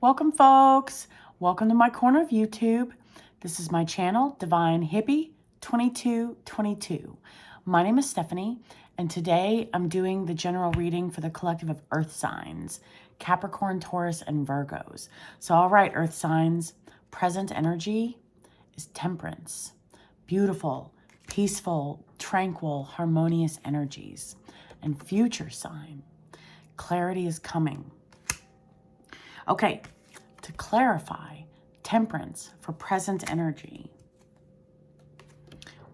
Welcome, folks. Welcome to my corner of YouTube. This is my channel, Divine Hippie 2222. My name is Stephanie, and today I'm doing the general reading for the collective of Earth signs, Capricorn, Taurus, and Virgos. So, all right, Earth signs, present energy is Temperance. Beautiful, peaceful, tranquil, harmonious energies. And future sign, clarity is coming. Okay, to clarify, Temperance for present energy,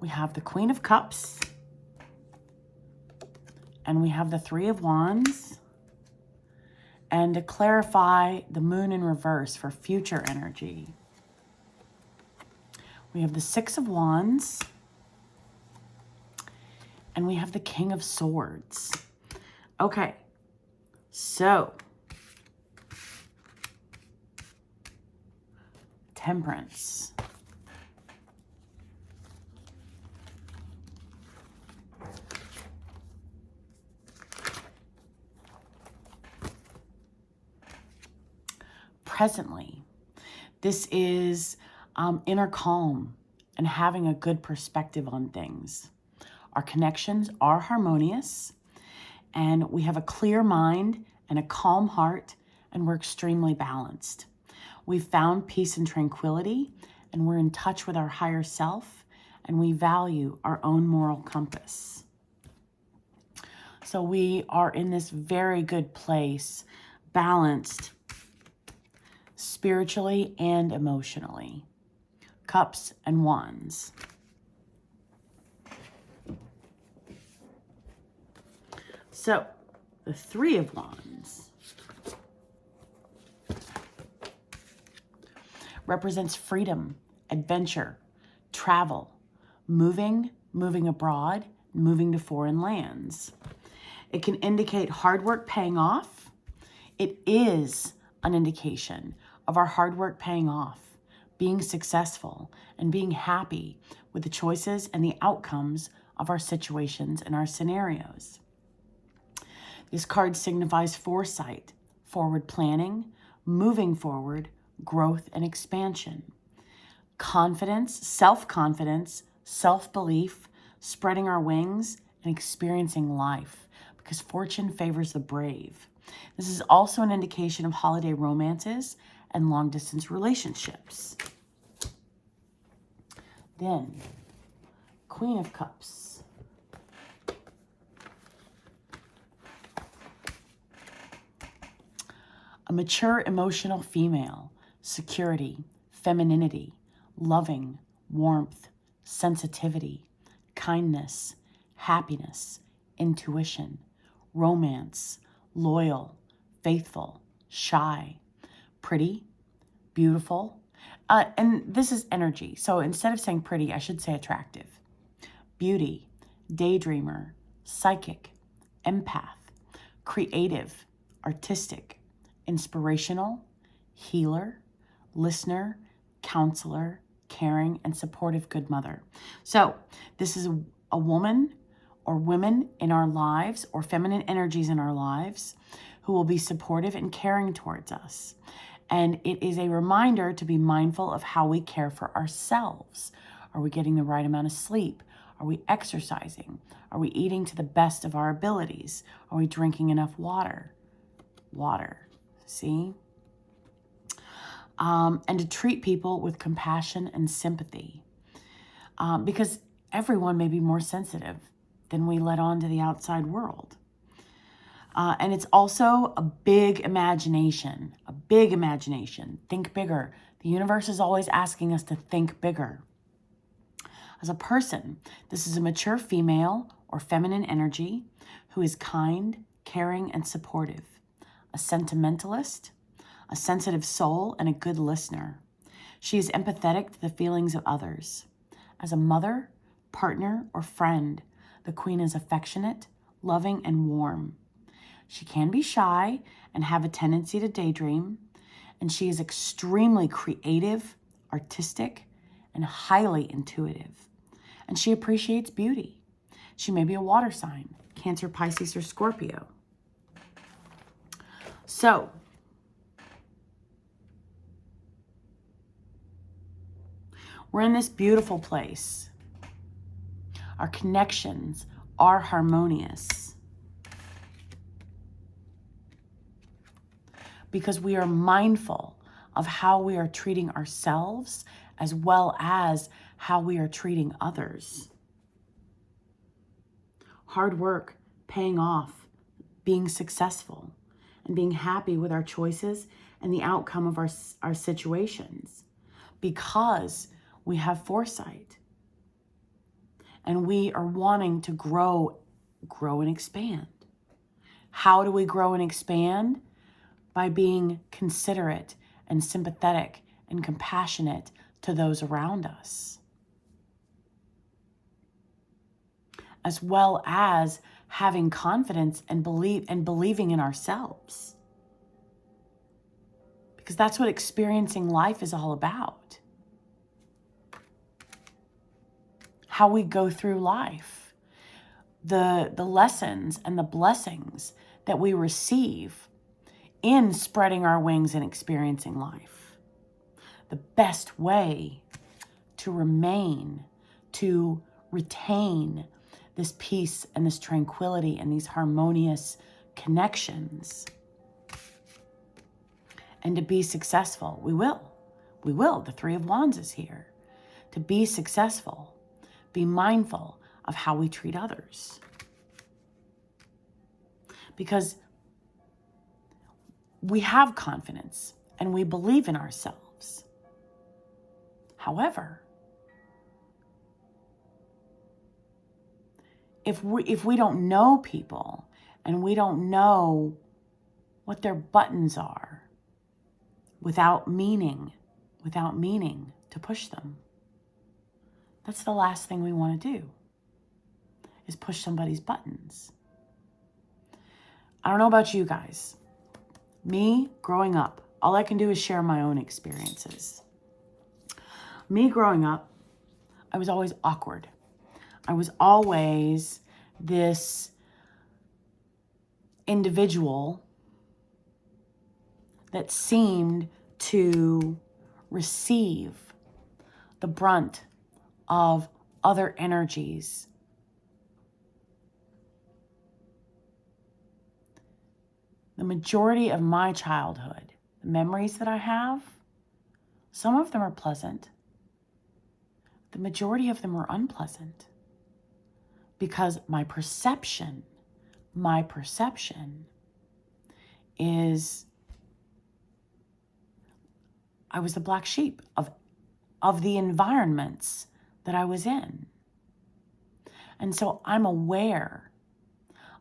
we have the Queen of Cups, and we have the Three of Wands. And to clarify, the Moon in reverse for future energy, we have the Six of Wands, and we have the King of Swords. Okay, so Temperance. Presently, this is inner calm and having a good perspective on things. Our connections are harmonious, and we have a clear mind and a calm heart, and we're extremely balanced. We've found peace and tranquility, and we're in touch with our higher self, and we value our own moral compass. So we are in this very good place, balanced spiritually and emotionally. Cups and Wands. So, the Three of Wands represents freedom, adventure, travel, moving abroad, moving to foreign lands. It can indicate hard work paying off. It is an indication of our hard work paying off, being successful, and being happy with the choices and the outcomes of our situations and our scenarios. This card signifies foresight, forward planning, moving forward, growth and expansion, confidence, self-confidence, self-belief, spreading our wings, and experiencing life, because fortune favors the brave. This is also an indication of holiday romances and long-distance relationships. Then, Queen of Cups. A mature emotional female, security, femininity, loving, warmth, sensitivity, kindness, happiness, intuition, romance, loyal, faithful, shy, pretty, beautiful. And this is energy. So instead of saying pretty, I should say attractive. Beauty, daydreamer, psychic, empath, creative, artistic, inspirational, healer, listener, counselor, caring, and supportive good mother. So this is a woman or women in our lives, or feminine energies in our lives, who will be supportive and caring towards us. And it is a reminder to be mindful of how we care for ourselves. Are we getting the right amount of sleep? Are we exercising? Are we eating to the best of our abilities? Are we drinking enough water? Water, see? And to treat people with compassion and sympathy. Because everyone may be more sensitive than we let on to the outside world. And it's also a big imagination, Think bigger. The universe is always asking us to think bigger. As a person, this is a mature female or feminine energy who is kind, caring, and supportive, a sentimentalist, a sensitive soul, and a good listener. She is empathetic to the feelings of others. As a mother, partner, or friend, the Queen is affectionate, loving, and warm. She can be shy and have a tendency to daydream, and she is extremely creative, artistic, and highly intuitive. And she appreciates beauty. She may be a water sign, Cancer, Pisces, or Scorpio. So, We're in this beautiful place. Our connections are harmonious because we are mindful of how we are treating ourselves as well as how we are treating others. Hard work paying off, being successful, and being happy with our choices and the outcome of our situations because we have foresight and we are wanting to grow and expand. How do we grow and expand? By being considerate and sympathetic and compassionate to those around us, as well as having confidence and believing in ourselves. Because that's what experiencing life is all about. How we go through life, the lessons and the blessings that we receive in spreading our wings and experiencing life. The best way to retain this peace and this tranquility and these harmonious connections and to be successful. We will. The Three of Wands is here. To be successful, be mindful of how we treat others. Because we have confidence and we believe in ourselves. However, if we don't know people and we don't know what their buttons are without meaning to push them, that's the last thing we want to do, is push somebody's buttons. I don't know about you guys. Me, growing up, all I can do is share my own experiences. Me growing up, I was always awkward. I was always this individual that seemed to receive the brunt of other energies. The majority of my childhood, the memories that I have, some of them are pleasant. The majority of them were unpleasant because my perception is I was the black sheep of the environments that I was in. And so I'm aware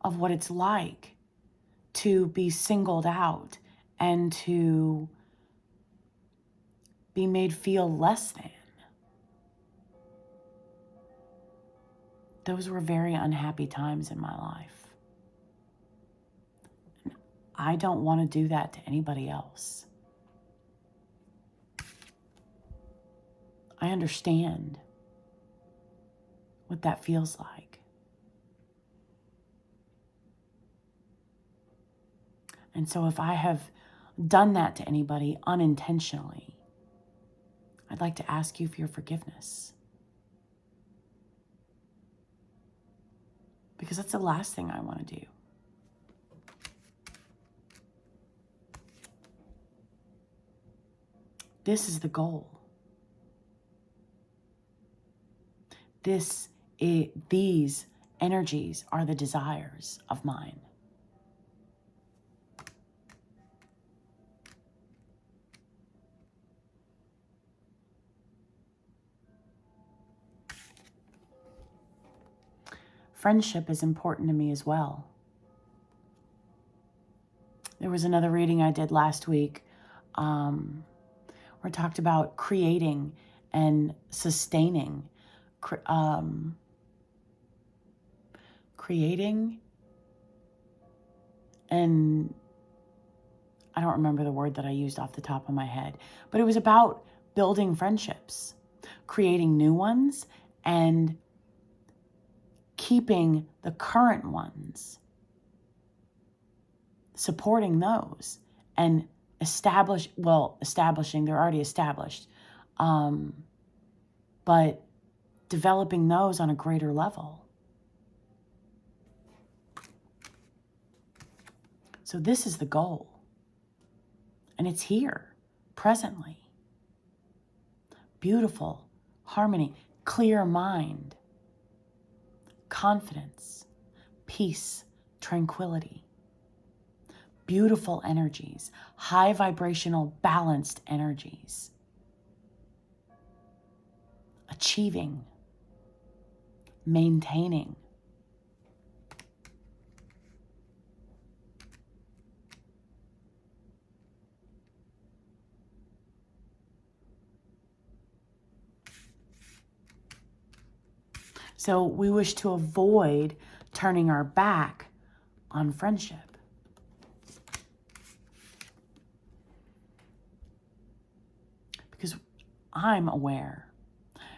of what it's like to be singled out and to be made feel less than. Those were very unhappy times in my life. I don't want to do that to anybody else. I understand what that feels like. And so if I have done that to anybody unintentionally, I'd like to ask you for your forgiveness. Because that's the last thing I want to do. This is the goal. These energies are the desires of mine. Friendship is important to me as well. There was another reading I did last week where I talked about creating and sustaining, creating and I don't remember the word that I used off the top of my head, but it was about building friendships, creating new ones, and keeping the current ones, supporting those, and establishing, they're already established, but developing those on a greater level. So this is the goal. And it's here, presently. Beautiful, harmony, clear mind, confidence, peace, tranquility. Beautiful energies, high vibrational, balanced energies. Achieving, maintaining. So we wish to avoid turning our back on friendship. Because I'm aware.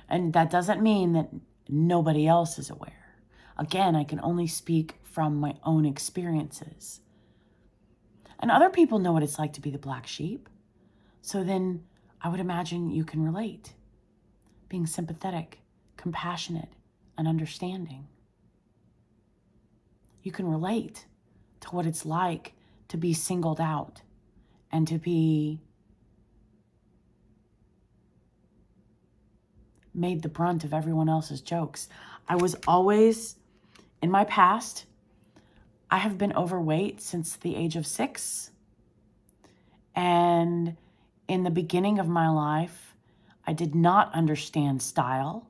And that doesn't mean that nobody else is aware. Again, I can only speak from my own experiences. And other people know what it's like to be the black sheep. So then I would imagine you can relate. Being sympathetic, compassionate, and understanding. You can relate to what it's like to be singled out and to be made the brunt of everyone else's jokes. I was always, in my past, I have been overweight since the age of 6. And in the beginning of my life, I did not understand style.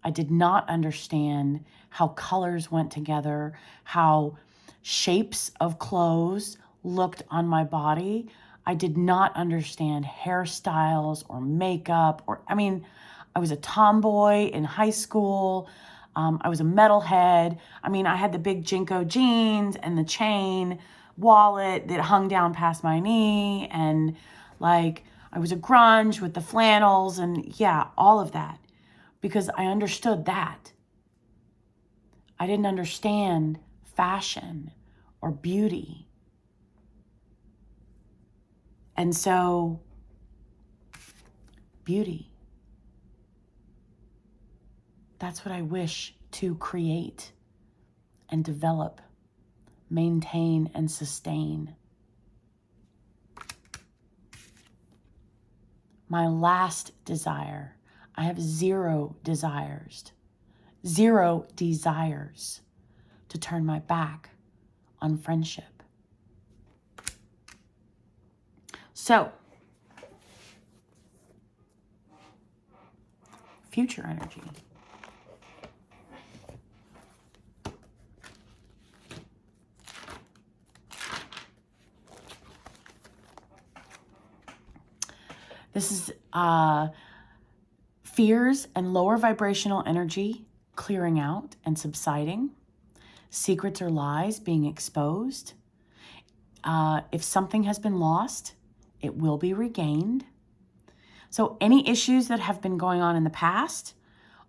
I did not understand how colors went together, how shapes of clothes looked on my body. I did not understand hairstyles or makeup I was a tomboy in high school. I was a metalhead. I had the big Jinko jeans and the chain wallet that hung down past my knee. And I was a grunge with the flannels and all of that. Because I understood that. I didn't understand fashion or beauty. And so, beauty. That's what I wish to create and develop, maintain and sustain. My last desire, I have zero desires to turn my back on friendship. So, future energy. This is fears and lower vibrational energy clearing out and subsiding. Secrets or lies being exposed. If something has been lost, it will be regained. So any issues that have been going on in the past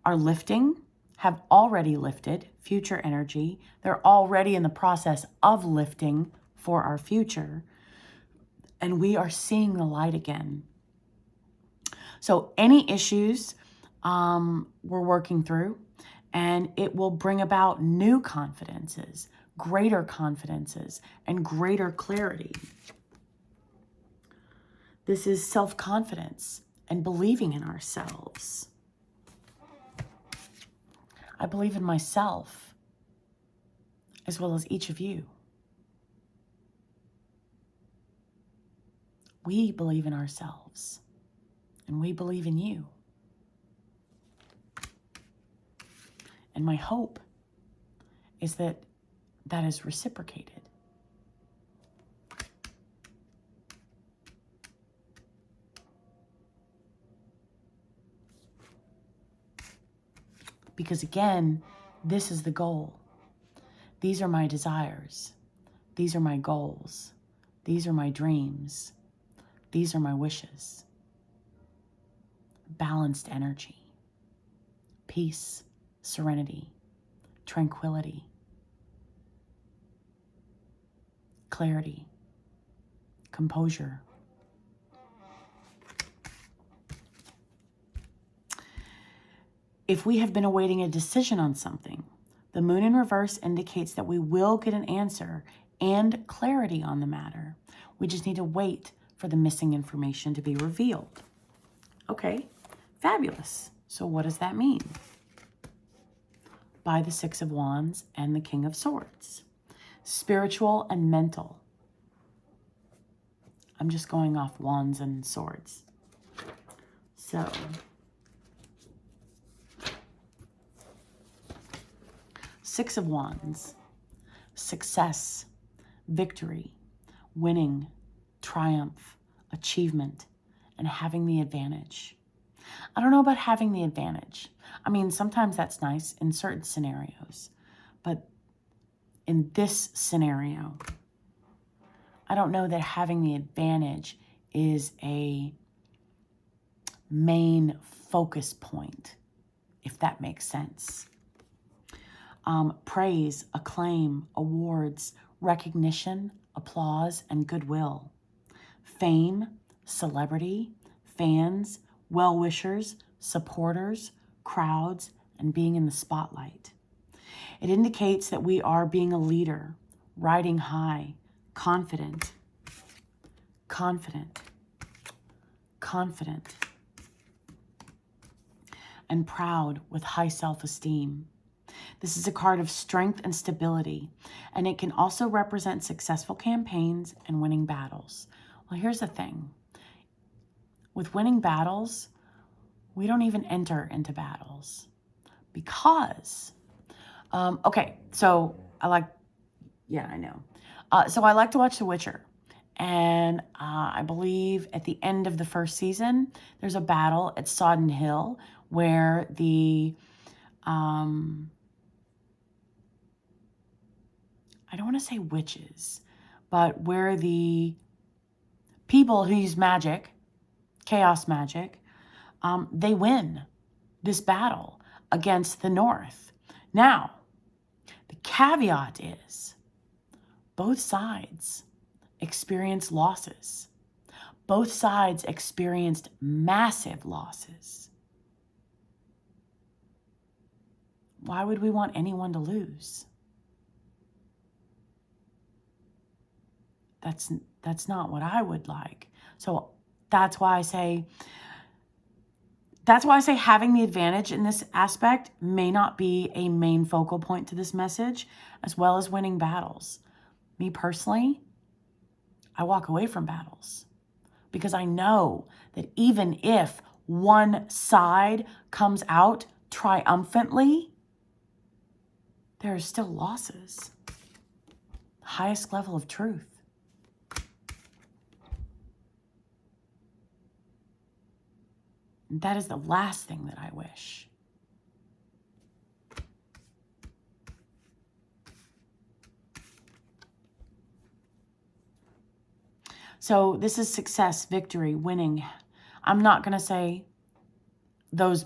are lifting, have already lifted, future energy. They're already in the process of lifting for our future. And we are seeing the light again. So any issues we're working through, and it will bring about new confidences, greater confidences, and greater clarity. This is self-confidence and believing in ourselves. I believe in myself as well as each of you. We believe in ourselves. And we believe in you. And my hope is that that is reciprocated. Because again, this is the goal. These are my desires. These are my goals. These are my dreams. These are my wishes. Balanced energy, peace, serenity, tranquility, clarity, composure. If we have been awaiting a decision on something, the moon in reverse indicates that we will get an answer and clarity on the matter. We just need to wait for the missing information to be revealed. Okay, fabulous. So what does that mean? By the Six of Wands and the King of Swords. Spiritual and mental. I'm just going off wands and swords. So, Six of Wands, success, victory, winning, triumph, achievement, and having the advantage. I don't know about having the advantage. I mean, sometimes that's nice in certain scenarios, but in this scenario, I don't know that having the advantage is a main focus point, if that makes sense. Praise, acclaim, awards, recognition, applause, and goodwill. Fame, celebrity, fans, well-wishers, supporters, crowds, and being in the spotlight. It indicates that we are being a leader, riding high, confident, and proud with high self-esteem. This is a card of strength and stability, and it can also represent successful campaigns and winning battles. Well, here's the thing. With winning battles, we don't even enter into battles because, okay, so I like to watch The Witcher. And I believe at the end of the first season, there's a battle at Sodden Hill where the, I don't want to say witches, but where the people who use magic, chaos magic, they win this battle against the North. Now, the caveat is both sides experienced losses. Both sides experienced massive losses. Why would we want anyone to lose? That's not what I would like. So that's why I say having the advantage in this aspect may not be a main focal point to this message, as well as winning battles. Me personally, I walk away from battles because I know that even if one side comes out triumphantly, there are still losses. Highest level of truth. And that is the last thing that I wish. So this is success, victory, winning. I'm not going to say those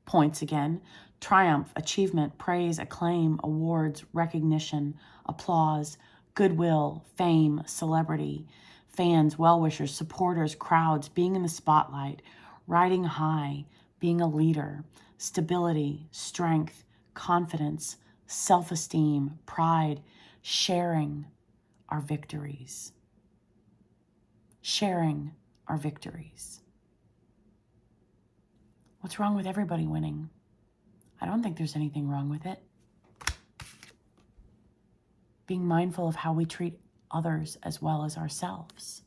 points again. Triumph, achievement, praise, acclaim, awards, recognition, applause, goodwill, fame, celebrity, fans, well-wishers, supporters, crowds, being in the spotlight, riding high, being a leader, stability, strength, confidence, self-esteem, pride, sharing our victories. Sharing our victories. What's wrong with everybody winning? I don't think there's anything wrong with it. Being mindful of how we treat others as well as ourselves.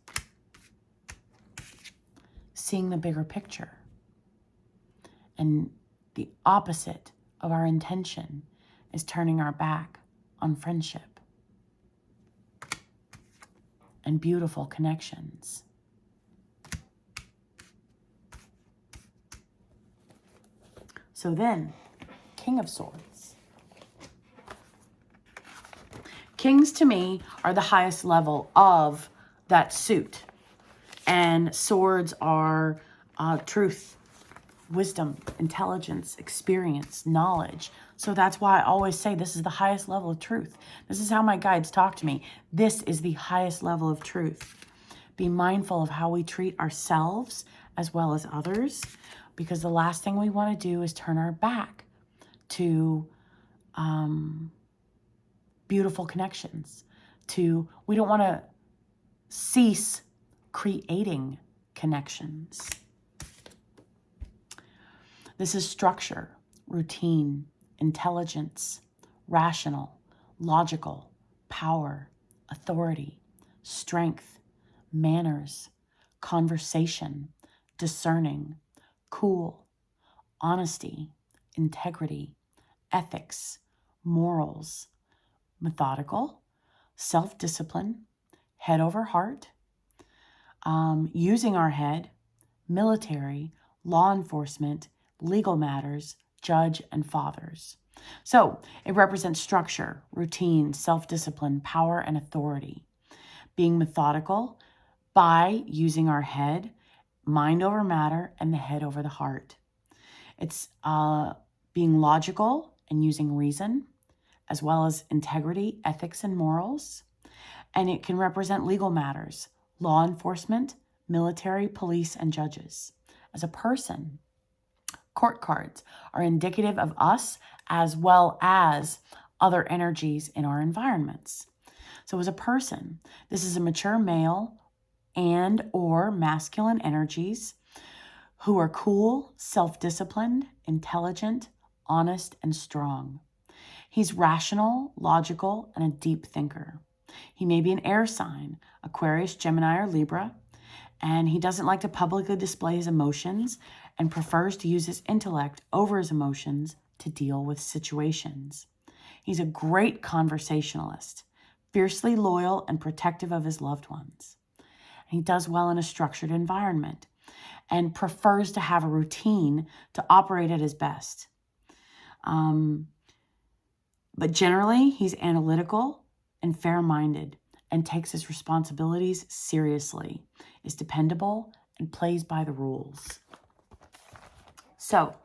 Seeing the bigger picture. And the opposite of our intention is turning our back on friendship and beautiful connections. So then, King of Swords. Kings to me are the highest level of that suit. And swords are truth, wisdom, intelligence, experience, knowledge. So that's why I always say this is the highest level of truth. This is how my guides talk to me. This is the highest level of truth. Be mindful of how we treat ourselves as well as others. because the last thing we want to do is turn our back to beautiful connections. We don't want to cease creating connections. This is structure, routine, intelligence, rational, logical, power, authority, strength, manners, conversation, discerning, cool, honesty, integrity, ethics, morals, methodical, self-discipline, head over heart, using our head, military, law enforcement, legal matters, judge, and fathers. So it represents structure, routine, self-discipline, power, and authority. Being methodical by using our head, mind over matter, and the head over the heart. It's being logical and using reason, as well as integrity, ethics, and morals. And it can represent legal matters, law enforcement, military, police, and judges. As a person, court cards are indicative of us as well as other energies in our environments. So as a person, this is a mature male and or masculine energies who are cool, self-disciplined, intelligent, honest, and strong. He's rational, logical, and a deep thinker. He may be an air sign, Aquarius, Gemini, or Libra, and he doesn't like to publicly display his emotions and prefers to use his intellect over his emotions to deal with situations. He's a great conversationalist, fiercely loyal and protective of his loved ones. He does well in a structured environment and prefers to have a routine to operate at his best. But generally, he's analytical and fair-minded and takes his responsibilities seriously, is dependable, and plays by the rules. So,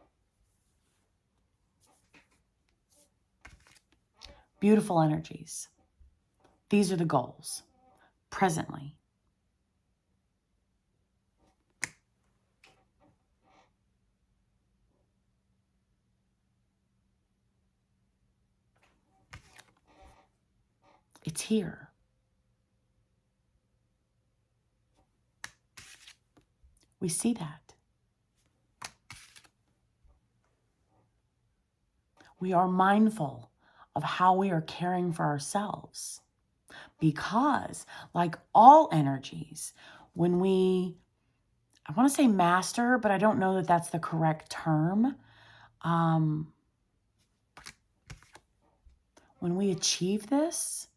beautiful energies. These are the goals, presently. It's here. We see that. We are mindful of how we are caring for ourselves because, like all energies, when I want to say master, but I don't know that that's the correct term. When we achieve this,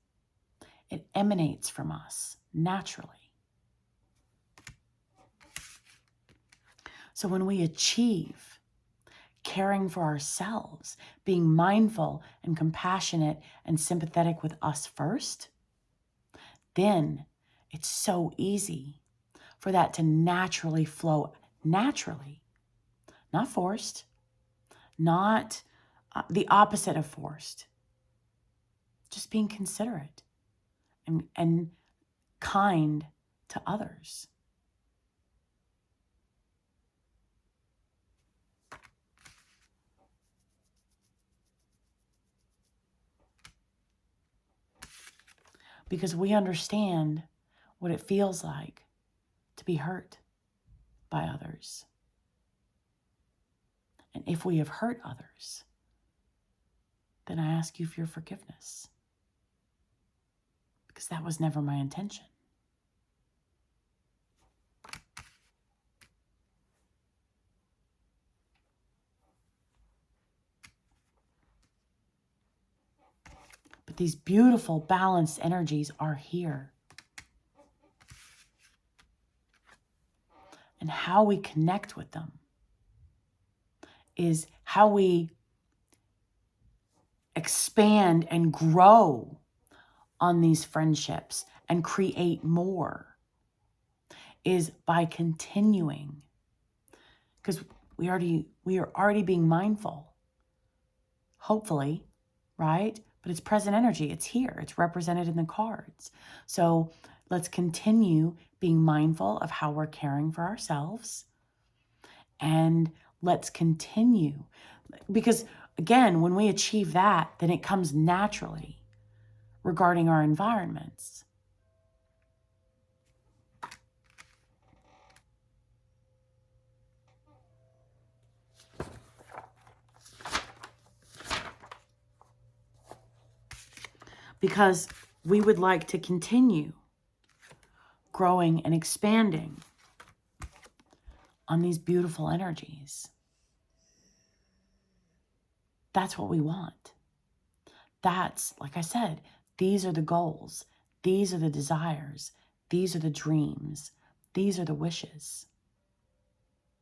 it emanates from us naturally. So when we achieve caring for ourselves, being mindful and compassionate and sympathetic with us first, then it's so easy for that to naturally flow, naturally, not forced, not the opposite of forced, just being considerate and kind to others. Because we understand what it feels like to be hurt by others. And if we have hurt others, then I ask you for your forgiveness. Because that was never my intention. But these beautiful, balanced energies are here. And how we connect with them is how we expand and grow on these friendships and create more, is by continuing. Because we are already being mindful, hopefully, right? But it's present energy. It's here. It's represented in the cards. So let's continue being mindful of how we're caring for ourselves and let's continue. Because again, when we achieve that, then it comes naturally regarding our environments. Because we would like to continue growing and expanding on these beautiful energies. That's what we want. That's, like I said, these are the goals. These are the desires. These are the dreams. These are the wishes.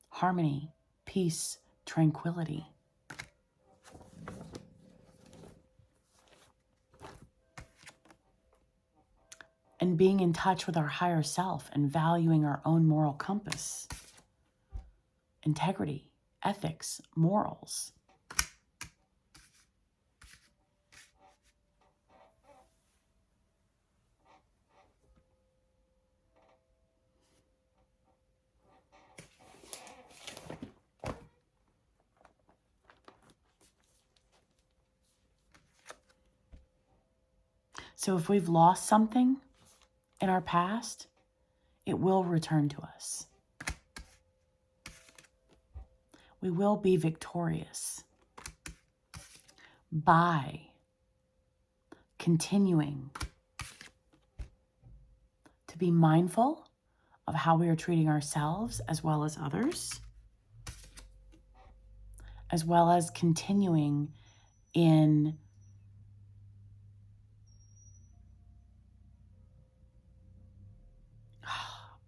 Harmony, peace, tranquility. And being in touch with our higher self and valuing our own moral compass, integrity, ethics, morals. So if we've lost something in our past, it will return to us. We will be victorious by continuing to be mindful of how we are treating ourselves as well as others, as well as continuing in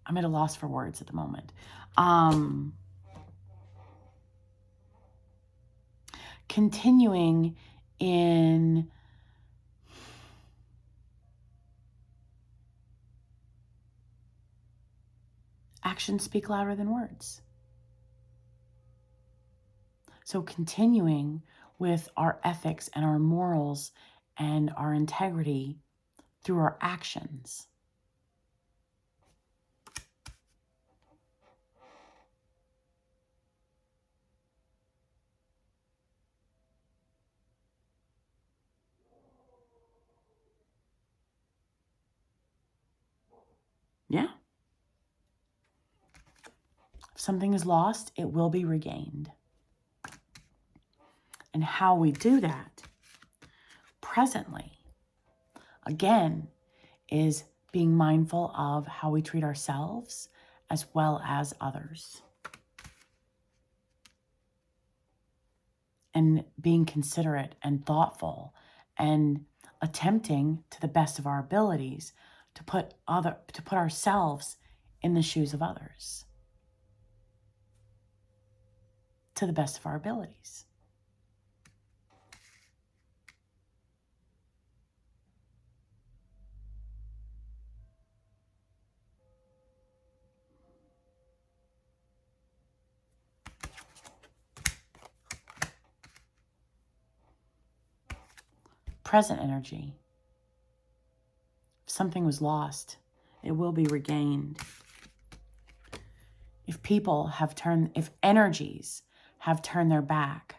I'm at a loss for words at the moment. Continuing in actions speak louder than words. So continuing with our ethics and our morals and our integrity through our actions. Yeah. If something is lost, it will be regained. And how we do that presently, again, is being mindful of how we treat ourselves as well as others. And being considerate and thoughtful and attempting to the best of our abilities to put ourselves in the shoes of others to the best of our abilities. Present energy. If something was lost, it will be regained. If energies have turned their back,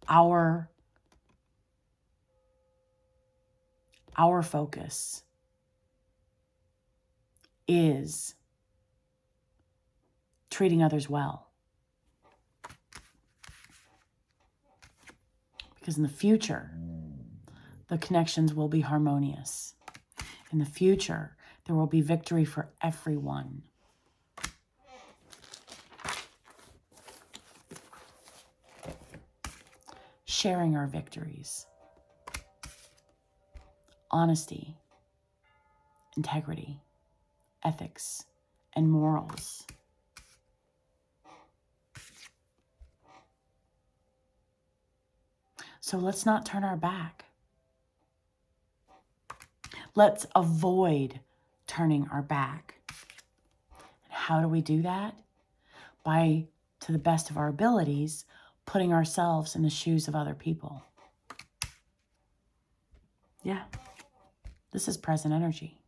our focus is treating others well. Because in the future, the connections will be harmonious. In the future, there will be victory for everyone. Sharing our victories. Honesty, integrity, ethics, and morals. So let's not turn our back. Let's avoid turning our back. And how do we do that? By, to the best of our abilities, putting ourselves in the shoes of other people. Yeah, this is present energy.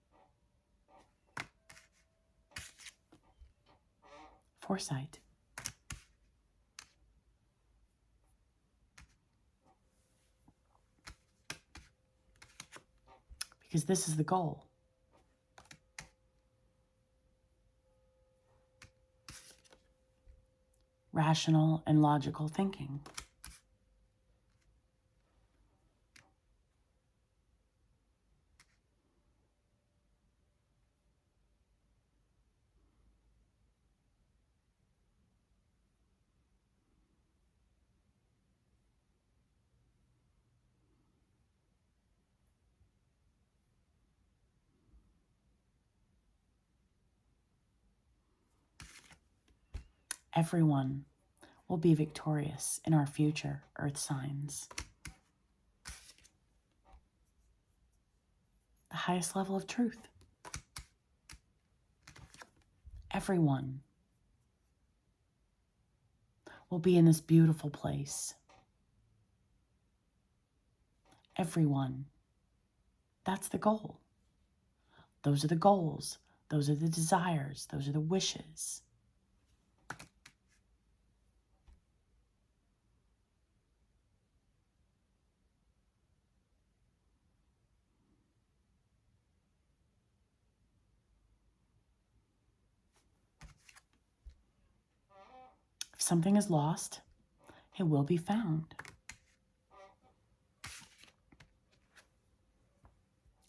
foresight. Because this is the goal. Rational and logical thinking. Everyone will be victorious in our future, earth signs. The highest level of truth. Everyone will be in this beautiful place. Everyone. That's the goal. Those are the goals. Those are the desires. Those are the wishes. If something is lost, it will be found.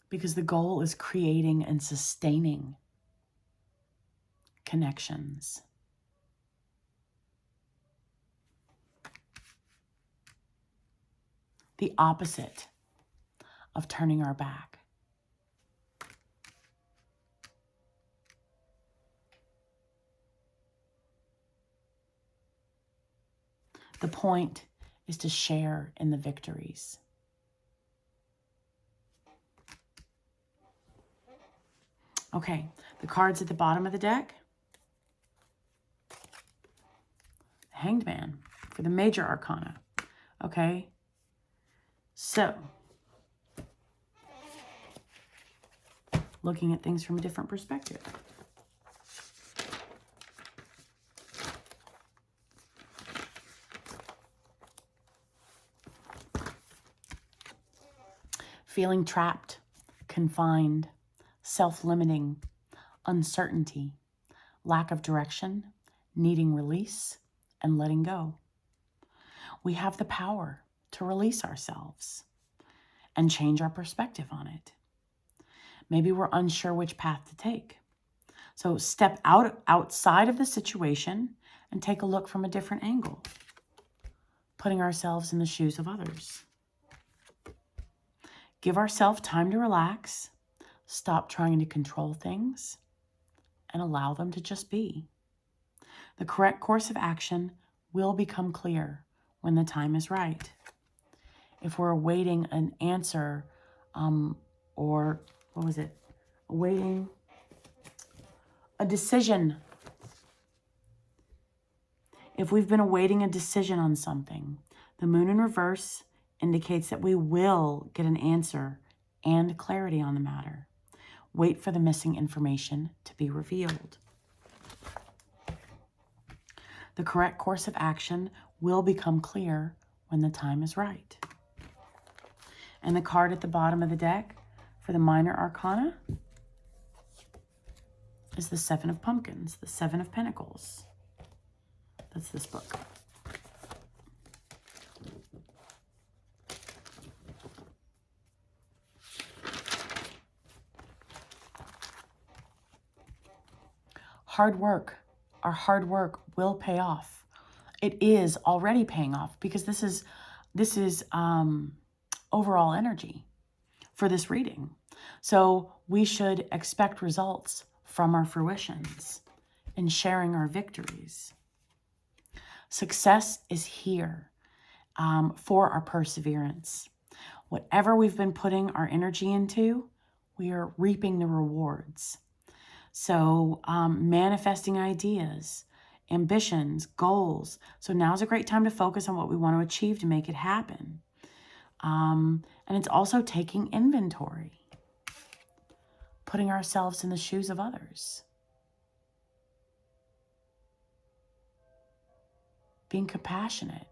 Because the goal is creating and sustaining connections. The opposite of turning our back. The point is to share in the victories. Okay, the cards at the bottom of the deck. Hanged Man for the major arcana. Okay, so looking at things from a different perspective. Feeling trapped, confined, self-limiting, uncertainty, lack of direction, needing release, and letting go. We have the power to release ourselves and change our perspective on it. Maybe we're unsure which path to take. So step outside of the situation and take a look from a different angle, putting ourselves in the shoes of others. Give ourselves time to relax, stop trying to control things, and allow them to just be. The correct course of action will become clear when the time is right. If we're awaiting an answer, awaiting a decision. If we've been awaiting a decision on something, the moon in reverse indicates that we will get an answer and clarity on the matter. Wait for the missing information to be revealed. The correct course of action will become clear when the time is right. And the card at the bottom of the deck for the minor arcana is the Seven of Pumpkins, the Seven of Pentacles. That's this book. Hard work. Our hard work will pay off. It is already paying off because this is overall energy for this reading. So we should expect results from our fruitions and sharing our victories. Success is here for our perseverance. Whatever we've been putting our energy into, we are reaping the rewards. So manifesting ideas, ambitions, goals. So now's a great time to focus on what we want to achieve to make it happen. And it's also taking inventory, putting ourselves in the shoes of others. being compassionate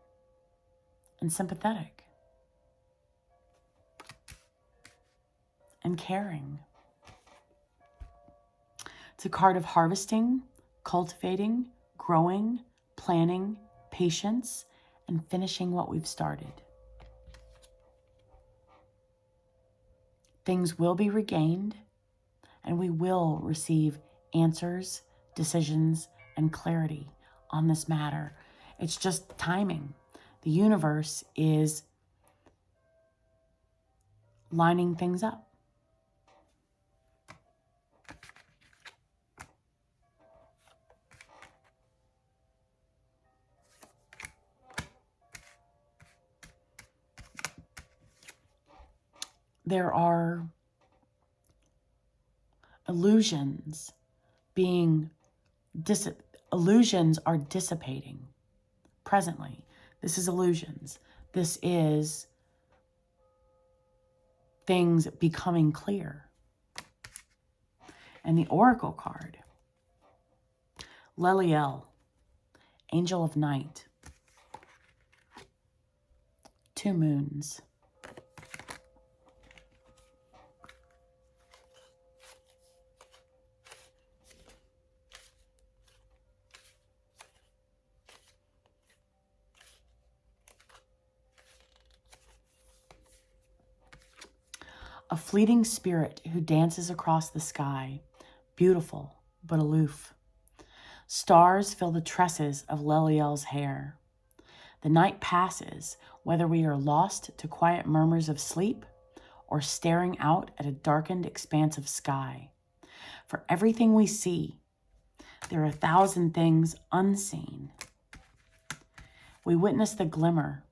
and sympathetic and caring. It's a card of harvesting, cultivating, growing, planning, patience, and finishing what we've started. Things will be regained, and we will receive answers, decisions, and clarity on this matter. It's just timing. The universe is lining things up. There are illusions illusions are dissipating presently. This is illusions. This is things becoming clear. And the Oracle card, Leliel, Angel of Night, 2 moons. A fleeting spirit who dances across the sky, beautiful but aloof. Stars fill the tresses of Leliel's hair. The night passes, whether we are lost to quiet murmurs of sleep or staring out at a darkened expanse of sky. For everything we see, there are 1,000 things unseen. We witness the glimmer,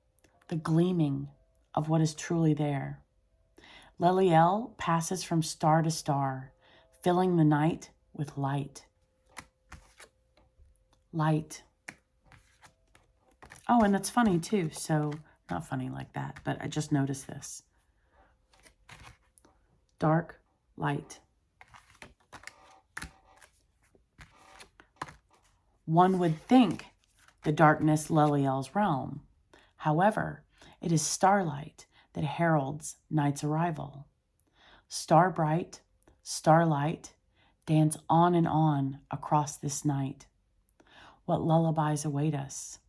the gleaming of what is truly there. Leliel passes from star to star, filling the night with light. Light. Oh, and that's funny too. So, not funny like that, but I just noticed this. Dark, light. One would think the darkness Leliel's realm. However, it is starlight that heralds night's arrival. Star bright, starlight, dance on and on across this night. What lullabies await us?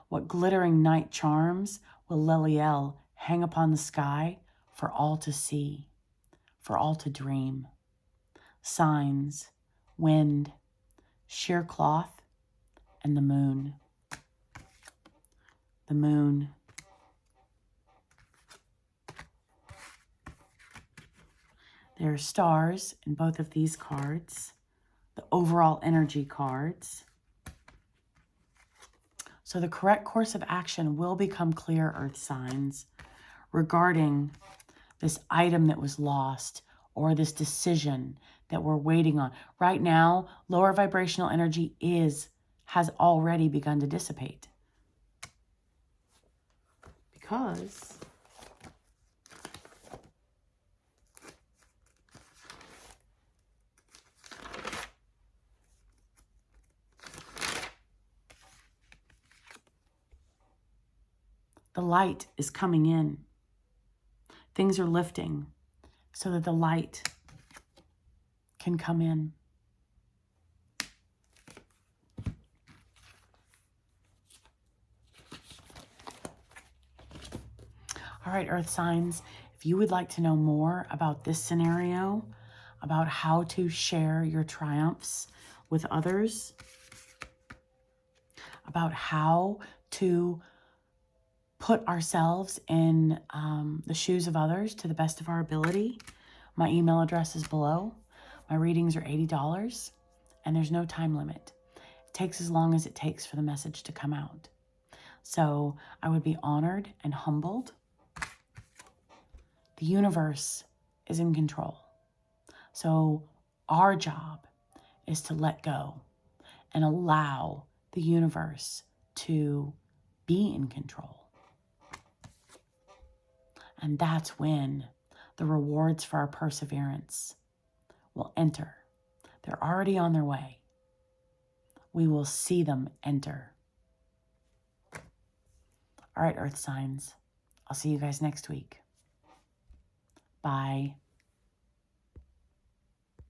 What glittering night charms will Leliel hang upon the sky for all to see, for all to dream? Signs, wind, sheer cloth, and the moon. The moon. There are stars in both of these cards, the overall energy cards. So the correct course of action will become clear, Earth signs, regarding this item that was lost or this decision that we're waiting on. Right now, lower vibrational energy has already begun to dissipate. Because the light is coming in. Things are lifting so that the light can come in. All right, Earth signs, if you would like to know more about this scenario, about how to share your triumphs with others, about how to put ourselves in the shoes of others to the best of our ability, my email address is below. My readings are $80, and there's no time limit. It takes as long as it takes for the message to come out. So I would be honored and humbled. The universe is in control. So our job is to let go and allow the universe to be in control. And that's when the rewards for our perseverance will enter. They're already on their way. We will see them enter. All right, Earth signs. I'll see you guys next week. Bye.